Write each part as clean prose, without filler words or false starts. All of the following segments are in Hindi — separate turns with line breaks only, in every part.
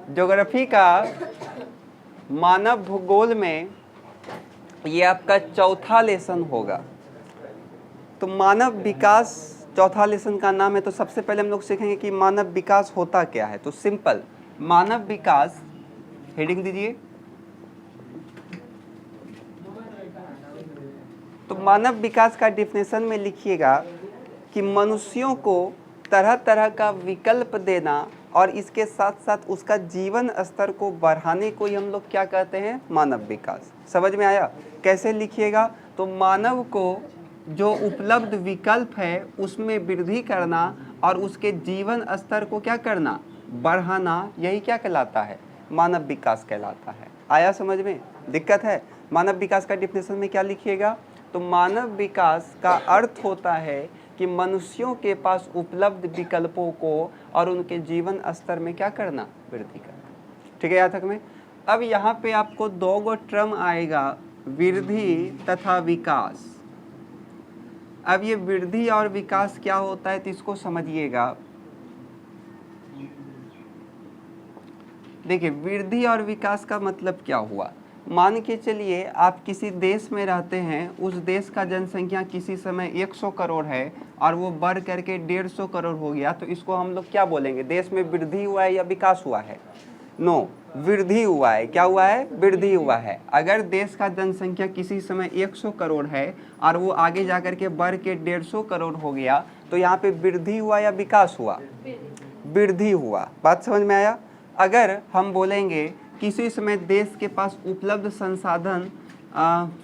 ज्योग्राफी का मानव भूगोल में ये आपका चौथा लेसन होगा। तो मानव विकास चौथा लेसन का नाम है। तो सबसे पहले हम लोग सीखेंगे कि मानव विकास होता क्या है। तो सिंपल, मानव विकास, हेडिंग दीजिए। तो मानव विकास का डिफिनेशन में लिखिएगा कि मनुष्यों को तरह तरह का विकल्प देना और इसके साथ साथ उसका जीवन स्तर को बढ़ाने को ही हम लोग क्या कहते हैं, मानव विकास। समझ में आया? कैसे लिखिएगा? तो मानव को जो उपलब्ध विकल्प है उसमें वृद्धि करना और उसके जीवन स्तर को क्या करना, बढ़ाना, यही क्या कहलाता है, मानव विकास कहलाता है। आया समझ में? दिक्कत है? मानव विकास का डिफिनेशन में क्या लिखिएगा? तो मानव विकास का अर्थ होता है कि मनुष्यों के पास उपलब्ध विकल्पों को और उनके जीवन स्तर में क्या करना, वृद्धि करना। ठीक है यहाँ तक में? अब यहाँ पे आपको दो गो टर्म आएगा, वृद्धि तथा विकास। अब ये वृद्धि और विकास क्या होता है तो इसको समझिएगा। देखिए, वृद्धि और विकास का मतलब क्या हुआ। मान के चलिए आप किसी देश में रहते हैं, उस देश का जनसंख्या किसी समय 100 करोड़ है और वो बढ़ करके 150 करोड़ हो गया, तो इसको हम लोग क्या बोलेंगे, देश में वृद्धि हुआ है या विकास हुआ है? नो, वृद्धि हुआ है। क्या हुआ है? वृद्धि हुआ है। अगर देश का जनसंख्या किसी समय 100 करोड़ है और वो आगे जा कर के बढ़ के 150 करोड़ हो गया, तो यहाँ पे वृद्धि हुआ या विकास हुआ? वृद्धि हुआ। बात समझ में आया? अगर हम बोलेंगे किसी समय देश के पास उपलब्ध संसाधन,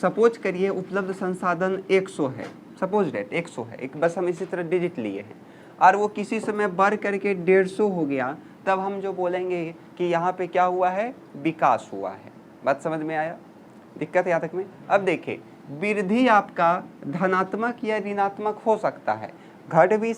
सपोज करिए उपलब्ध संसाधन 100 है, सपोज डेट 100 है, एक बस हम इसी तरह डिजिट लिए हैं, और वो किसी समय बढ़ करके 150 हो गया, तब हम जो बोलेंगे कि यहाँ पे क्या हुआ है, विकास हुआ है। बात समझ में आया? दिक्कत है यहाँ तक में? अब देखिए, वृद्धि आपका धनात्मक या ऋणात्मक हो सकता है, घट भी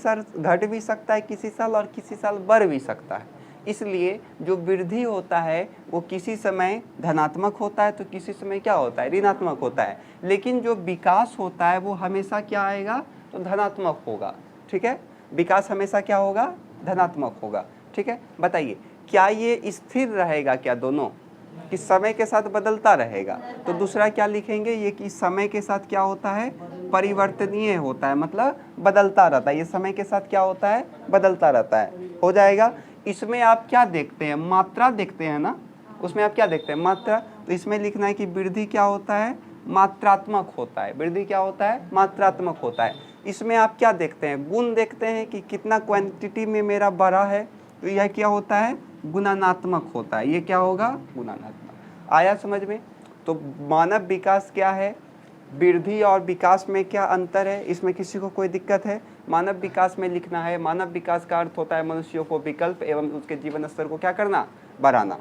सकता है किसी साल और किसी साल बढ़ भी सकता है। इसलिए जो वृद्धि होता है वो किसी समय धनात्मक होता है तो किसी समय क्या होता है, ऋणात्मक होता है। लेकिन जो विकास होता है वो हमेशा क्या आएगा, तो धनात्मक होगा। ठीक है, विकास हमेशा क्या होगा, धनात्मक होगा। ठीक है, बताइए क्या ये स्थिर रहेगा क्या दोनों, कि समय के साथ बदलता रहेगा? तो दूसरा क्या लिखेंगे, ये कि समय के साथ क्या होता है, परिवर्तनीय होता है, मतलब बदलता रहता है। ये समय के साथ क्या होता है, बदलता रहता है। हो जाएगा। इसमें आप क्या देखते हैं, मात्रा देखते हैं ना, उसमें आप क्या देखते हैं, मात्रा। तो इसमें लिखना है कि वृद्धि क्या होता है, मात्रात्मक होता है। वृद्धि क्या होता है, मात्रात्मक होता है। इसमें आप क्या देखते हैं, गुण देखते हैं कि कितना क्वांटिटी में मेरा बढ़ा है, तो यह क्या होता है, गुणात्मक होता है। ये क्या होगा, गुणात्मक। आया समझ में? तो मानव विकास क्या है, वृद्धि और विकास में क्या अंतर है, इसमें किसी को कोई दिक्कत है? मानव विकास में लिखना है, मानव विकास का अर्थ होता है मनुष्यों को विकल्प एवं उसके जीवन स्तर को क्या करना, बढ़ाना।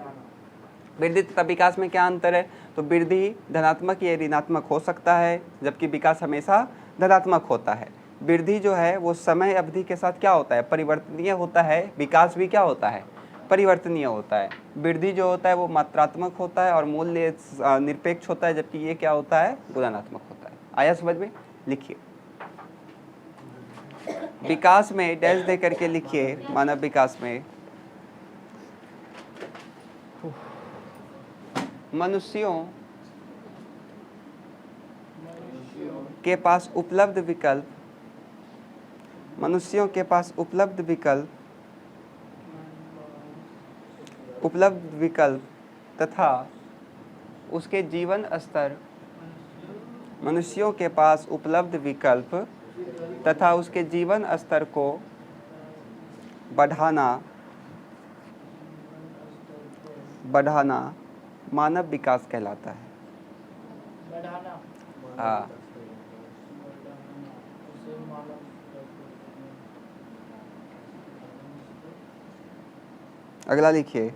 वृद्धि तथा विकास में क्या अंतर है? तो वृद्धि धनात्मक या ऋणात्मक हो सकता है, जबकि विकास हमेशा धनात्मक होता है। वृद्धि जो है वो समय अवधि के साथ क्या होता है, परिवर्तनीय होता है। विकास भी क्या होता है, परिवर्तनीय होता है। वृद्धि जो होता है वो मात्रात्मक होता है और मूल्य निरपेक्ष होता है, जबकि ये क्या होता है, गुणात्मक होता है। आया समझ में? लिखिए, विकास में डैश दे करके लिखिए, मानव विकास में मनुष्यों के पास उपलब्ध विकल्प, मनुष्यों के पास उपलब्ध विकल्प तथा उसके जीवन स्तर, मनुष्यों के पास उपलब्ध विकल्प तथा उसके जीवन स्तर को बढ़ाना मानव विकास कहलाता है। हाँ, अगला लिखिए,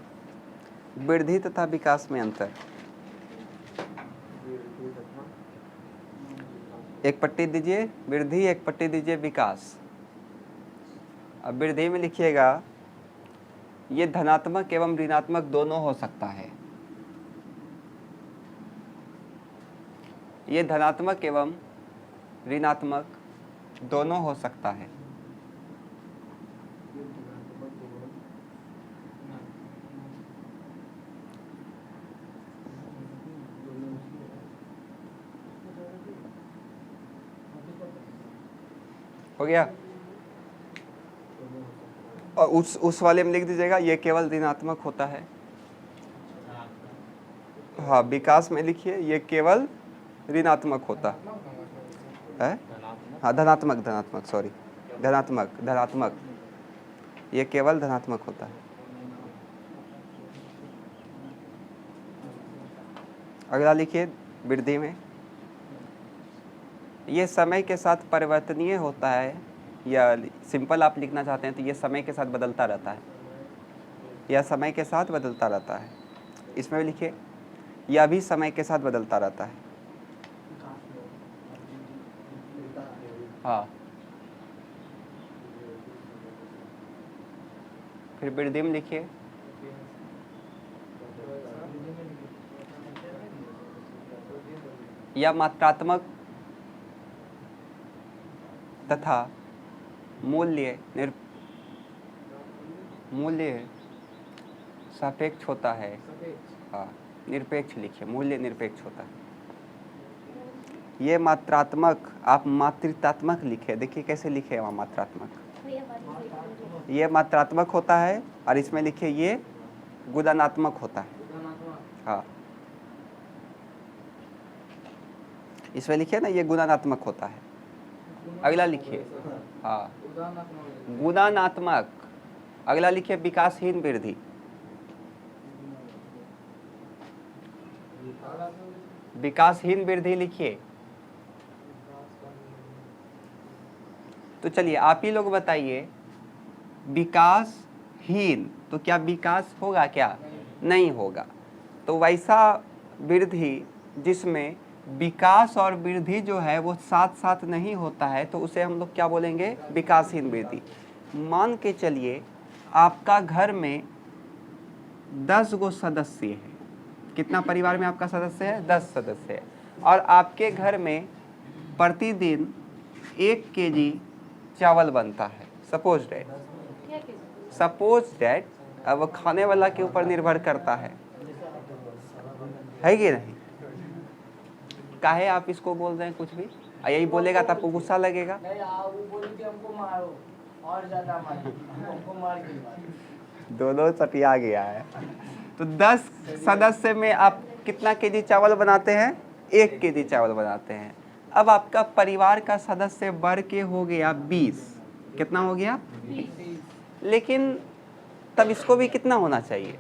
वृद्धि तथा विकास में अंतर। एक पट्टी दीजिए वृद्धि, एक पट्टी दीजिए विकास। अब वृद्धि में लिखिएगा, ये धनात्मक एवं ऋणात्मक दोनों हो सकता है। ये धनात्मक एवं ऋणात्मक दोनों हो सकता है। हो गया। और उस वाले में लिख दीजिएगा ये केवल ऋणात्मक होता है। हाँ, विकास में लिखिए ये केवल ऋणात्मक होता है। हाँ, धनात्मक सॉरी, धनात्मक ये केवल धनात्मक होता है। अगला लिखिए वृद्धि में, ये समय के साथ परिवर्तनीय होता है, या सिंपल आप लिखना चाहते हैं तो ये समय के साथ बदलता रहता है, यह समय के साथ बदलता रहता है। इसमें लिखिए यह भी समय के साथ बदलता रहता है। हाँ, फिर वृद्धि में लिखिए यह मात्रात्मक तथा मूल्य सापेक्ष होता है। हाँ, निरपेक्ष लिखिए, मूल्य निरपेक्ष होता है। ये मात्रात्मक, आप मात्रितात्मक लिखे, देखिए कैसे लिखे वहाँ मात्रात्मक, ये मात्रात्मक होता है, और इसमें लिखिए ये गुणात्मक होता है। हाँ, इसमें लिखिए ना ये गुणात्मक होता है। अगला लिखिए, हाँ, गुणात्मक। अगला लिखिए विकासहीन वृद्धि। विकासहीन वृद्धि लिखिए। तो चलिए आप ही लोग बताइए, विकासहीन तो क्या विकास होगा? क्या नहीं होगा। तो वैसा वृद्धि जिसमें विकास और वृद्धि जो है वो साथ साथ नहीं होता है, तो उसे हम लोग क्या बोलेंगे? विकासहीन वृद्धि। मान के चलिए आपका घर में 10 गो सदस्य है। कितना परिवार में आपका सदस्य है? 10 सदस्य है। और आपके घर में प्रतिदिन 1 केजी चावल बनता है। सपोज डैट, अब खाने वाला के ऊपर निर्भर करता है कि नहीं? काहे आप इसको बोल रहे हैं कुछ भी? यही बोलेगा तो आपको गुस्सा लगेगा। दोनों सटिया गया है। तो 10 सदस्य में आप कितना केजी चावल बनाते हैं? 1 केजी चावल बनाते हैं। अब आपका परिवार का सदस्य बढ़ के हो गया 20। कितना हो गया? 20। लेकिन तब इसको भी कितना होना चाहिए?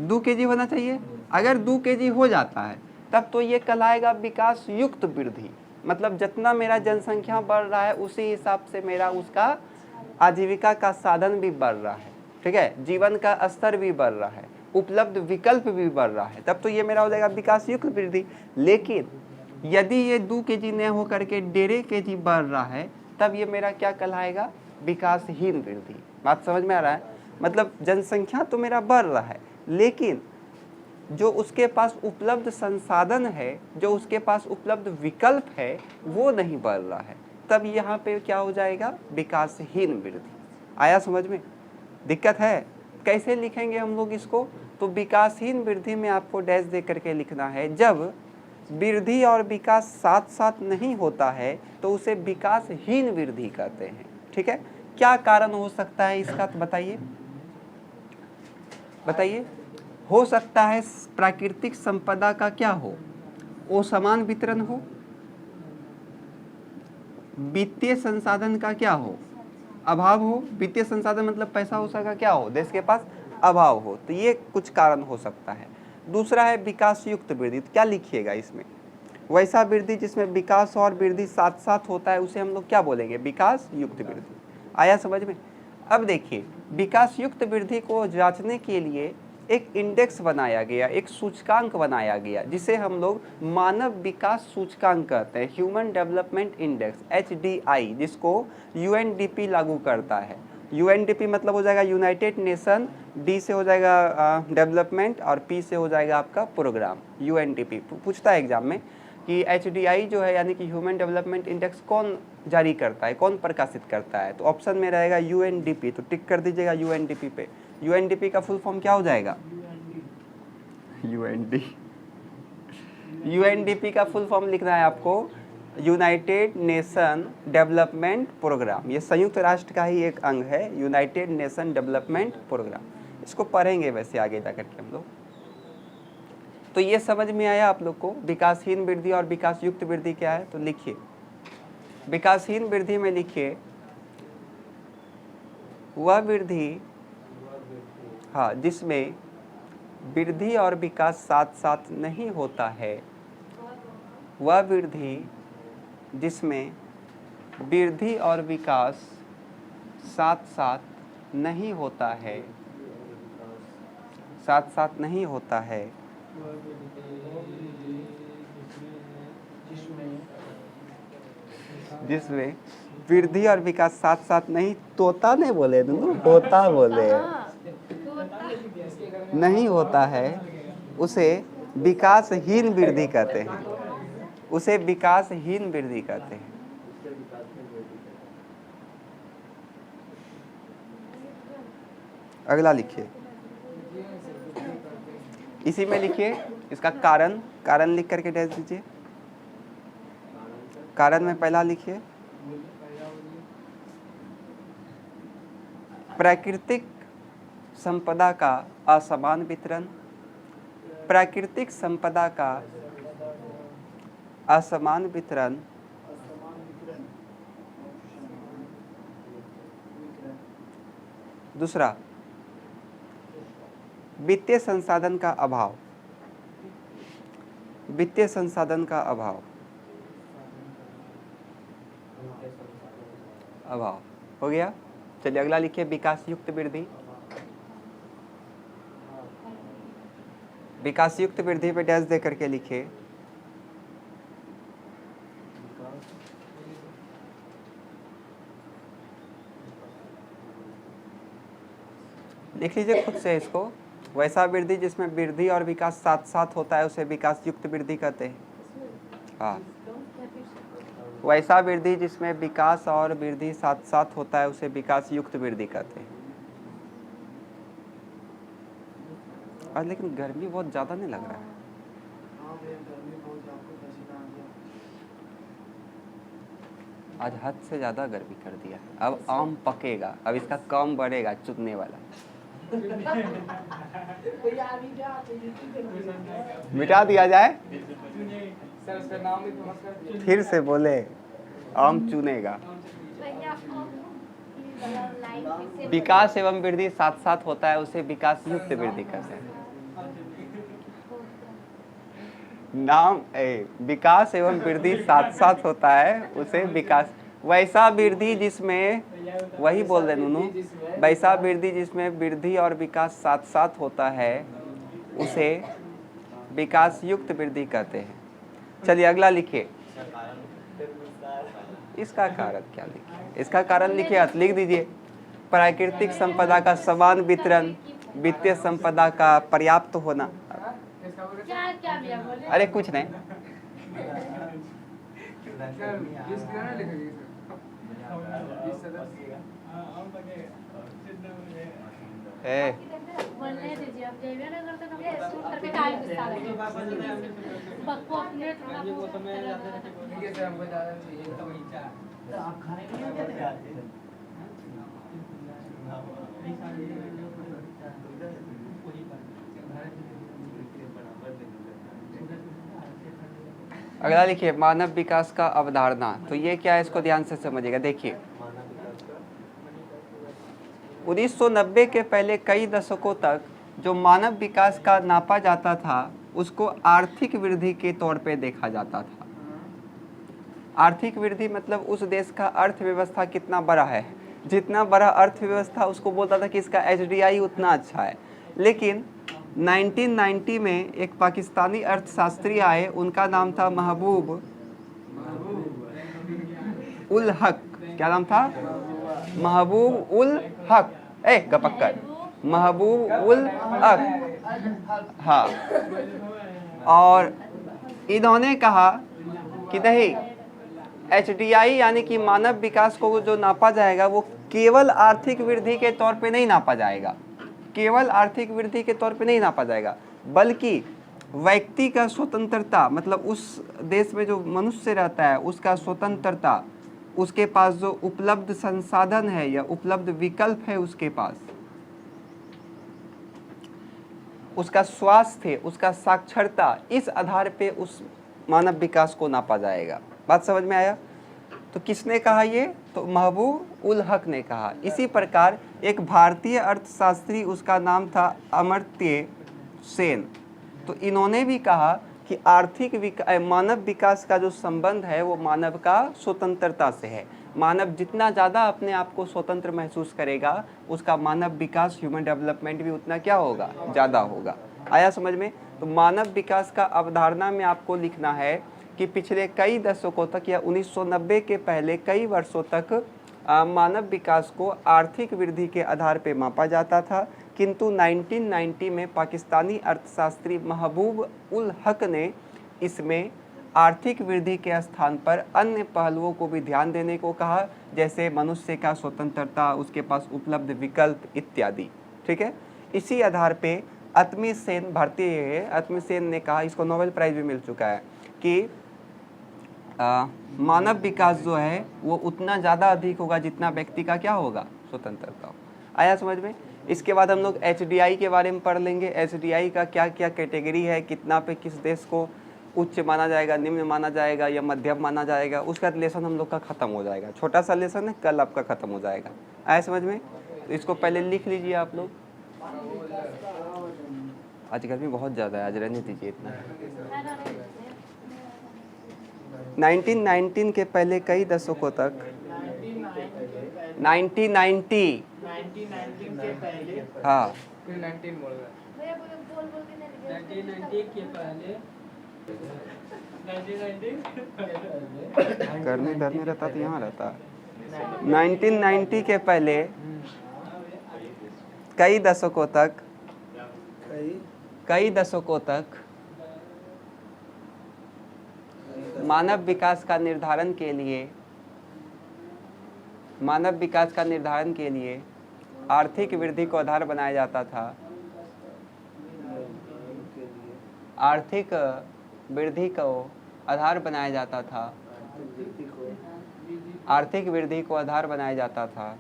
2 केजी होना चाहिए। अगर 2 केजी हो जाता है तब तो ये कहलाएगा विकास युक्त वृद्धि। मतलब जितना मेरा जनसंख्या बढ़ रहा है उसी हिसाब से मेरा उसका आजीविका का साधन भी बढ़ रहा है, ठीक है, जीवन का स्तर भी बढ़ रहा है, उपलब्ध विकल्प भी बढ़ रहा है, तब तो ये मेरा हो जाएगा विकास युक्त वृद्धि। लेकिन यदि ये 2 केजी न हो करके 1.5 केजी बढ़ रहा है तब ये मेरा क्या कहलाएगा? विकासहीन वृद्धि। बात समझ में आ रहा है? मतलब जनसंख्या तो मेरा बढ़ रहा है, लेकिन जो उसके पास उपलब्ध संसाधन है, जो उसके पास उपलब्ध विकल्प है, वो नहीं बढ़ रहा है। तब यहाँ पे क्या हो जाएगा? विकासहीन वृद्धि। आया समझ में? दिक्कत है? कैसे लिखेंगे हम लोग इसको? तो विकासहीन वृद्धि में आपको डैश दे करके लिखना है। जब वृद्धि और विकास साथ साथ नहीं होता है तो उसे विकासहीन वृद्धि कहते हैं, ठीक है। क्या कारण हो सकता है इसका? तो बताइए। हो सकता है प्राकृतिक संपदा का क्या हो? असमान वितरण हो। वित्तीय संसाधन का क्या हो? अभाव हो। वित्तीय संसाधन मतलब पैसा हो सका क्या हो? देश के पास अभाव हो। तो ये कुछ कारण हो सकता है। दूसरा है विकास युक्त वृद्धि। तो क्या लिखिएगा इसमें? वैसा वृद्धि जिसमें विकास और वृद्धि साथ साथ होता है उसे हम लोग क्या बोलेंगे? विकास युक्त वृद्धि। आया समझ में? अब देखिए, विकास युक्त वृद्धि को जांचने के लिए एक इंडेक्स बनाया गया, एक सूचकांक बनाया गया, जिसे हम लोग मानव विकास सूचकांक कहते हैं, ह्यूमन डेवलपमेंट इंडेक्स, HDI, जिसको UNDP लागू करता है। UNDP मतलब हो जाएगा यूनाइटेड नेशन, D से हो जाएगा डेवलपमेंट, और P से हो जाएगा आपका प्रोग्राम। UNDP पूछता है एग्जाम में कि HDI जो है यानी कि ह्यूमन डेवलपमेंट इंडेक्स कौन जारी करता है, कौन प्रकाशित करता है? तो ऑप्शन में रहेगा UNDP। तो टिक कर दीजिएगा UNDP पे। UNDP का फुल फॉर्म क्या हो जाएगा? UNDP का फुल फॉर्म लिखना है आपको, यूनाइटेड नेशन डेवलपमेंट प्रोग्राम, ये संयुक्त राष्ट्र का ही एक अंग है, यूनाइटेड नेशन डेवलपमेंट प्रोग्राम। इसको पढ़ेंगे वैसे आगे जा करके हम लोग। तो ये समझ में आया आप लोग को विकासहीन वृद्धि और विकास युक्त वृद्धि क्या है? तो लिखिए, विकासहीन वृद्धि में लिखिए वह वृद्धि, हाँ, जिसमें वृद्धि और विकास साथ साथ नहीं होता है, वह वृद्धि जिसमें वृद्धि और विकास साथ साथ नहीं होता है, साथ साथ नहीं होता है, जिसमें वृद्धि और विकास साथ साथ नहीं, तोता नहीं बोले दोनों, होता बोले, नहीं होता है, उसे विकासहीन वृद्धि कहते हैं, उसे विकासहीन वृद्धि कहते हैं। अगला लिखिए, इसी में लिखिए इसका कारण, कारण लिख करके डैश दीजिए। कारण में पहला लिखिए प्राकृतिक संपदा का असमान वितरण, प्राकृतिक संपदा का असमान वितरण, दूसरा वित्तीय संसाधन का अभाव, वित्तीय संसाधन का अभाव, अभाव हो गया। चलिए अगला लिखिए विकास युक्त वृद्धि, विकास युक्त वृद्धि पे डैश दे करके लिखिए लिख लीजिए खुद से इसको। वैसा वृद्धि जिसमें वृद्धि और विकास साथ साथ होता है उसे विकास युक्त वृद्धि कहते हैं। हाँ, वैसा वृद्धि जिसमें विकास और वृद्धि साथ साथ होता है उसे विकास युक्त वृद्धि कहते हैं। आज लेकिन गर्मी बहुत ज़्यादा नहीं लग रहा है? आज हद से ज़्यादा गर्मी कर दिया है। अब आम पकेगा, अब इसका काम बढ़ेगा चुनने वाला। मिटा दिया जाए, फिर से बोले आम चुनेगा। विकास एवं वृद्धि साथ साथ होता है उसे विकास युक्त वृद्धि कहते हैं। नाम विकास एवं वृद्धि साथ साथ होता है उसे विकास, वैसा वृद्धि जिसमें, वही बोल रहे नूनू, वैसा वृद्धि जिसमें वृद्धि और विकास साथ साथ होता है उसे विकास युक्त वृद्धि कहते हैं। चलिए अगला लिखिए, इसका कारण क्या लिखिए? इसका कारण लिखिए, लिख दीजिए प्राकृतिक संपदा का समान वितरण, वित्तीय संपदा का पर्याप्त होना। अरे कुछ नहीं, अगला लिखिए मानव विकास का अवधारणा। तो ये क्या है इसको ध्यान से समझिएगा। देखिए 1990 के पहले कई दशकों तक जो मानव विकास का नापा जाता था उसको आर्थिक वृद्धि के तौर पे देखा जाता था। आर्थिक वृद्धि मतलब उस देश का अर्थव्यवस्था कितना बड़ा है, जितना बड़ा अर्थव्यवस्था उसको बोलता था कि इसका HDI उतना अच्छा है। लेकिन 1990 में एक पाकिस्तानी अर्थशास्त्री आए, उनका नाम था महबूब उल हक। क्या नाम था? महबूब उल हक, गपक्कर, महबूब उल हक। हाँ, और इन्होंने कहा कि नहीं, HDI यानी कि मानव विकास को जो नापा जाएगा वो केवल आर्थिक वृद्धि के तौर पे नहीं नापा जाएगा, केवल आर्थिक वृद्धि के तौर पे नहीं नापा जाएगा, बल्कि व्यक्ति का स्वतंत्रता मतलब उस देश में जो मनुष्य रहता है उसका स्वतंत्रता, उसके पास जो उपलब्ध संसाधन है या उपलब्ध विकल्प है उसके पास, उसका स्वास्थ्य, उसका साक्षरता, इस आधार पे उस मानव विकास को नापा जाएगा। बात समझ में आया? तो किसने कहा ये? तो महबूब उल हक ने कहा। इसी प्रकार एक भारतीय अर्थशास्त्री, उसका नाम था अमर्त्य सेन, तो इन्होंने भी कहा कि मानव विकास का जो संबंध है वो मानव का स्वतंत्रता से है। मानव जितना ज़्यादा अपने आप को स्वतंत्र महसूस करेगा, उसका मानव विकास, ह्यूमन डेवलपमेंट भी उतना क्या होगा? ज़्यादा होगा। आया समझ में? तो मानव विकास का अवधारणा में आपको लिखना है कि पिछले कई दशकों तक या 1990 के पहले कई वर्षों तक मानव विकास को आर्थिक वृद्धि के आधार पर मापा जाता था, किंतु 1990 में पाकिस्तानी अर्थशास्त्री महबूब उल हक ने इसमें आर्थिक वृद्धि के स्थान पर अन्य पहलुओं को भी ध्यान देने को कहा, जैसे मनुष्य का स्वतंत्रता, उसके पास उपलब्ध विकल्प इत्यादि। ठीक है, इसी आधार पे अतमी सेन, भारतीय है, अतमी सेन ने कहा, इसको नोबेल प्राइज भी मिल चुका है, कि मानव विकास जो है वो उतना ज़्यादा अधिक होगा जितना व्यक्ति का क्या होगा? स्वतंत्रता हो। आया समझ में? इसके बाद हम लोग HDI के बारे में पढ़ लेंगे। HDI का क्या क्या कैटेगरी है, कितना पे किस देश को उच्च माना जाएगा, निम्न माना जाएगा या मध्यम माना जाएगा, उसका लेसन हम लोग का ख़त्म हो जाएगा। छोटा सा लेसन है, कल आपका ख़त्म हो जाएगा। आया समझ में? तो इसको पहले लिख लीजिए आप लोग। आज गर्मी बहुत ज़्यादा है, आज रहने दीजिए इतना। 1919 के पहले कई दशकों तक 1990
के पहले,
हाँ
19 बोल रहा है। 1990 के पहले, 1990
गर्मी धरने रहता तो यहाँ रहता। 1990 के पहले कई दशकों तक मानव विकास का निर्धारण के लिए आर्थिक वृद्धि को आधार बनाया जाता था। आर्थिक वृद्धि को आधार बनाया जाता था। आर्थिक वृद्धि को आधार बनाया जाता था,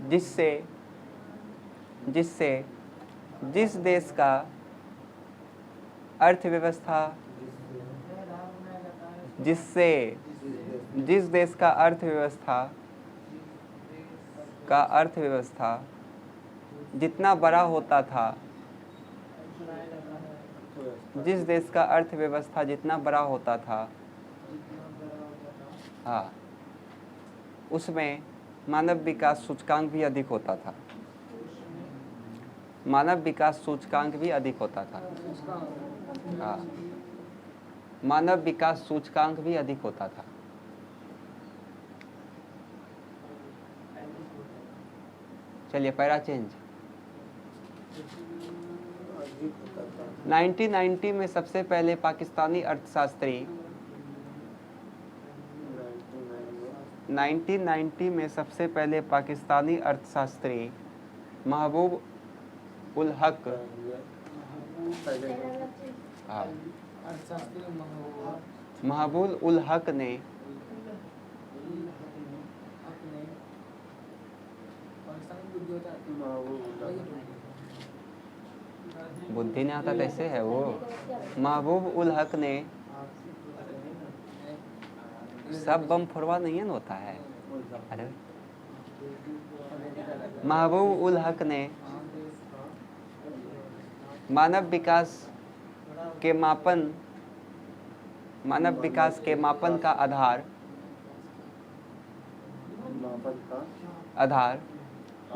जिससे जिस देश का अर्थव्यवस्था जितना बड़ा होता था, जिस देश का अर्थव्यवस्था जितना बड़ा होता था, हाँ, उसमें मानव विकास सूचकांक भी अधिक होता था। मानव विकास सूचकांक भी अधिक होता था। हाँ, मानव विकास सूचकांक भी अधिक होता था। चलिए पैरा चेंज। 1990 में सबसे पहले पाकिस्तानी अर्थशास्त्री 1990 में सबसे पहले पाकिस्तानी अर्थशास्त्री महबूब उल हक, हाँ, महबूब उल हक ने बुद्धि नहीं आता कैसे है वो। महबूब उल हक ने, सब बम फोड़वा नहीं है ना होता है। अरे महबूब उल हक ने मानव विकास के मापन का आधार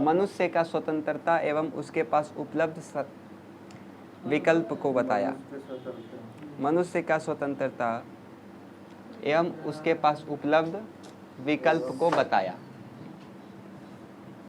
मनुष्य का स्वतंत्रता एवं उसके पास उपलब्ध विकल्प को बताया। मनुष्य का स्वतंत्रता एवं उसके पास उपलब्ध विकल्प को बताया।